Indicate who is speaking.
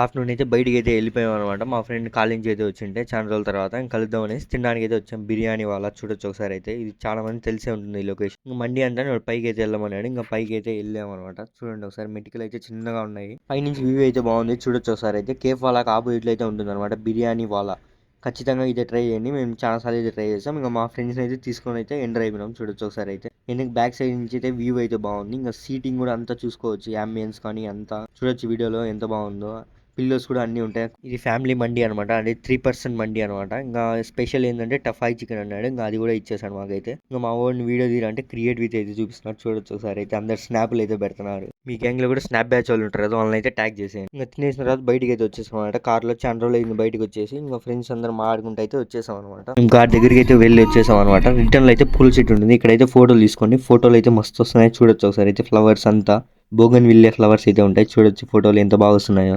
Speaker 1: Afternoon అయితే బయటికైతే వెళ్ళిపోయామనమాట. మా friend college అయితే వచ్చింటే చాలా రోజుల తర్వాత ఇంక కలుద్దాం అనేసి తినడానికైతే వచ్చాం. బిర్యానీ వాళ్ళ చూడొచ్చు ఒకసారి అయితే. ఇది చాలా మంది తెలిసే ఉంటుంది ఈ లొకేషన్. ఇంక మండి అంటే వాడు పైకైతే వెళ్ళమన్నాడు. ఇంకా పైకైతే వెళ్ళామనమాట. చూడండి ఒకసారి మెటికలు అయితే చిన్నగా ఉన్నాయి. పైనుంచి వ్యూ అయితే బాగుంది. చూడొచ్చు ఒకసారి అయితే. కేఫ్ వాళ్ళకి ఆపోజిట్లో అయితే ఉంటుంది అనమాట బిర్యానీ వాళ్ళ. ఖచ్చితంగా అయితే ట్రై చేయండి. మేము చాలా సార్లు అయితే ట్రై చేస్తాం. ఇంకా మా ఫ్రెండ్స్ అయితే తీసుకొని అయితే ఎంటర్ అయిపోయినాం. చూడొచ్చు ఒకసారి అయితే. ఎందుకు బ్యాక్ సైడ్ నుంచి అయితే వ్యూ అయితే బాగుంది. ఇంకా సీటింగ్ కూడా అంతా చూసుకోవచ్చు. అంబియన్స్ కానీ అంతా చూడొచ్చు వీడియోలో ఎంత బాగుందో. పిల్లోస్ కూడా అన్నీ ఉంటాయి. ఇది ఫ్యామిలీ మండి అనమాట. అది 3% మండి అనమాట. ఇంకా స్పెషల్ ఏంటంటే టఫాయి చికెన్ అన్నాడు. ఇంకా అది కూడా ఇచ్చేసాడు మాకైతే. ఇంకా మా వాడిని వీడియో తీయాలంటే క్రియేట్ విత్ అయితే చూపిస్తున్నారు. చూడొచ్చు ఒకసారి అయితే. అందరు స్నాప్లు అయితే పెడుతున్నారు. మీ గ్యాంగ్ లో కూడా స్నాప్ బ్యాచ్ వాళ్ళు ఉంటారు కదా, వాళ్ళని అయితే ట్యాగ్ చేసేయండి. ఇంకా తినేసిన తర్వాత బయటికి అయితే వచ్చేసాం అనమాట. కార్లో చాలా రోజులు అయింది బయటకు వచ్చేసి. ఇంకా ఫ్రెండ్స్ అందరం మాట్లాడుకుంటూ అయితే వచ్చేసాం అనమాట. మేము కార్ దగ్గరికి అయితే వెళ్ళి వచ్చేసాం అనమాట. రిటర్న్ లో అయితే పూల చెట్టు ఉంటుంది. ఇక్కడైతే ఫోటోలు తీసుకోండి. ఫోటోలు అయితే మస్తు వస్తున్నాయి. చూడొచ్చు ఒకసారి అయితే. ఫ్లవర్స్ అంతా బోగన్ విల్లే ఫ్లవర్స్ అయితే ఉంటాయి. చూడొచ్చు ఫోటోలు ఎంత బాగా వస్తున్నాయో.